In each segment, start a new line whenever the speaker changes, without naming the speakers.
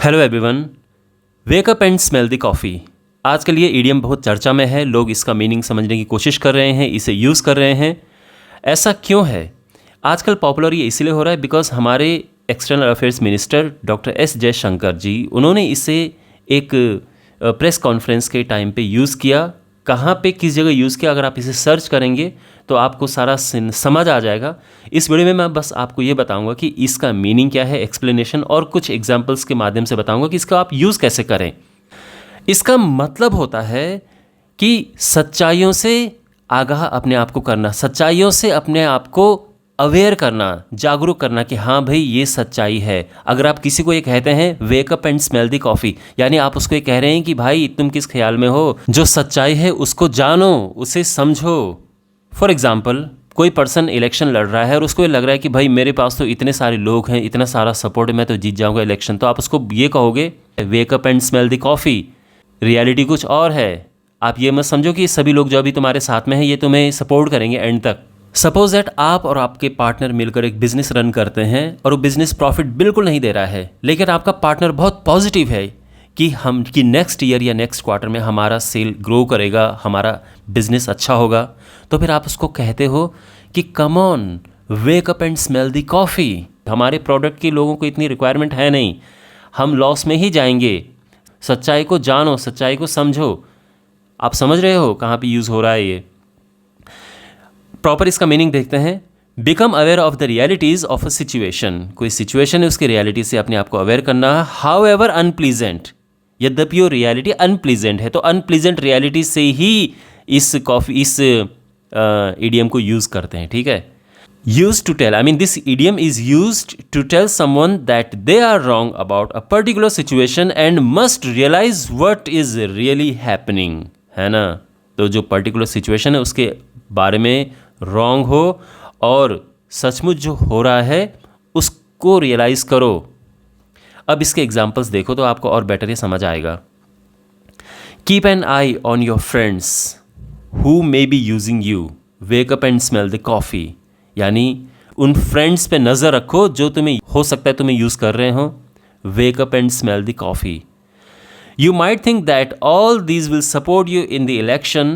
Hello everyone, wake up and smell the coffee. आजकल ये idiom बहुत चर्चा में है। लोग इसका मीनिंग समझने की कोशिश कर रहे हैं, इसे यूज़ कर रहे हैं। ऐसा क्यों है? आजकल पॉपुलर ये इसलिए हो रहा है बिकॉज हमारे external affairs minister doctor S Jaishankar ji, उन्होंने इसे एक प्रेस कॉन्फ्रेंस के टाइम पे यूज़ किया। कहाँ पे किस जगह यूज़ किया, अगर आप इसे सर्च करेंगे तो आपको सारा समझ आ जाएगा। इस वीडियो में मैं बस आपको ये बताऊंगा कि इसका मीनिंग क्या है, एक्सप्लेनेशन और कुछ एग्जांपल्स के माध्यम से बताऊंगा कि इसका आप यूज़ कैसे करें। इसका मतलब होता है कि सच्चाइयों से आगाह अपने आप को करना, सच्चाइयों से अपने आप को अवेयर करना, जागरूक करना कि हाँ भाई ये सच्चाई है। अगर आप किसी को ये कहते हैं wake up and smell the coffee, यानी आप उसको ये कह रहे हैं कि भाई तुम किस ख्याल में हो, जो सच्चाई है उसको जानो, उसे समझो। फॉर एग्ज़ाम्पल, कोई पर्सन इलेक्शन लड़ रहा है और उसको ये लग रहा है कि भाई मेरे पास तो इतने सारे लोग हैं, इतना सारा सपोर्ट है, मैं तो जीत जाऊंगा इलेक्शन। तो आप उसको ये कहोगे wake up and smell the coffee. Reality कुछ और है। आप ये मत समझो कि सभी लोग जो अभी तुम्हारे साथ में हैं ये तुम्हें सपोर्ट करेंगे एंड तक। सपोज दैट आप और आपके पार्टनर मिलकर एक बिजनेस रन करते हैं और वो बिजनेस प्रॉफिट बिल्कुल नहीं दे रहा है, लेकिन आपका पार्टनर बहुत पॉजिटिव है कि नेक्स्ट ईयर या नेक्स्ट क्वार्टर में हमारा सेल ग्रो करेगा, हमारा बिजनेस अच्छा होगा। तो फिर आप उसको कहते हो कि come on wake up and smell the coffee. हमारे प्रोडक्ट की लोगों को इतनी रिक्वायरमेंट है नहीं, हम लॉस में ही जाएंगे। सच्चाई को जानो, सच्चाई को समझो। आप समझ रहे हो कहाँ पे यूज़ हो रहा है ये? प्रॉपर इसका मीनिंग देखते हैं। Become aware of the realities of a situation. कोई सिचुएशन है, उसकी रियलिटी से अपने आप को अवेयर करना। हाउ एवर अनप्लीजेंट, यद्यपि वो रियलिटी अनप्लीजेंट है, तो अनप्लीजेंट रियलिटी से ही इस इडियम को यूज़ करते हैं। ठीक है, use to tell, I mean this idiom is used to tell someone that they are wrong about a particular situation and must realize what is really happening, है ना। तो जो पर्टिकुलर सिचुएशन है उसके बारे में रॉन्ग हो और सचमुच जो हो रहा है उसको रियलाइज़ करो। अब इसके एग्जाम्पल्स देखो तो आपको और बेटर ये समझ आएगा। Keep an I on your friends who may be using you, wake up and smell the coffee. यानी उन फ्रेंड्स पे नज़र रखो जो तुम्हें हो सकता है तुम्हें यूज़ कर रहे हो। Wake up and smell the coffee. You might think that all these will support you in the election,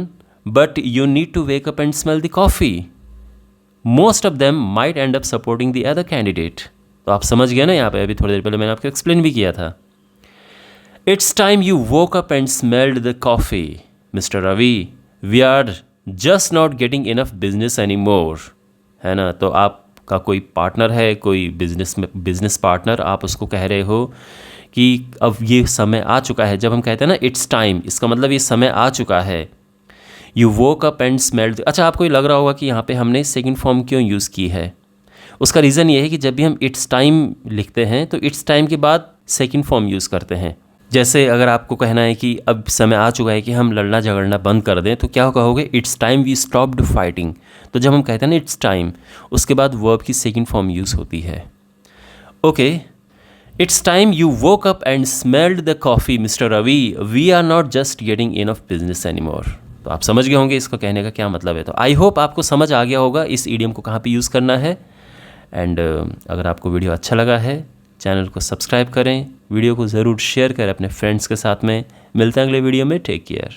but you need to wake up and smell the coffee. Most of them might end up supporting the other candidate. तो आप समझ गए ना, यहाँ पे अभी थोड़ी देर पहले मैंने आपको एक्सप्लेन भी किया था। It's time you woke up and smelled the coffee, Mr. Ravi. We are just not getting enough business anymore. है ना। तो आपका कोई पार्टनर है, कोई बिजनेस पार्टनर, आप उसको कह रहे हो कि अब ये समय आ चुका है। जब हम कहते हैं ना इट्स टाइम, इसका मतलब ये समय आ चुका है। You woke up and smelled. अच्छा, आपको ये लग रहा होगा कि यहाँ पे हमने सेकंड फॉर्म क्यों यूज़ की है। उसका रीज़न ये है कि जब भी हम इट्स टाइम लिखते हैं तो इट्स टाइम के बाद सेकंड फॉर्म यूज़ करते हैं। जैसे अगर आपको कहना है कि अब समय आ चुका है कि हम लड़ना झगड़ना बंद कर दें, तो क्या कहोगे? It's time we stopped fighting. तो जब हम कहते हैं ना इट्स टाइम, उसके बाद वर्ब की सेकंड फॉर्म यूज़ होती है। Okay, It's time you woke up and smelled the coffee, Mr. Ravi. We are not just getting enough business anymore. तो आप समझ गए होंगे इसको कहने का क्या मतलब है। तो आई होप आपको समझ आ गया होगा इस इडियम को कहाँ पे यूज़ करना है। एंड अगर आपको वीडियो अच्छा लगा है, चैनल को सब्सक्राइब करें, वीडियो को ज़रूर शेयर करें अपने फ्रेंड्स के साथ में। मिलते हैं अगले वीडियो में। Take care.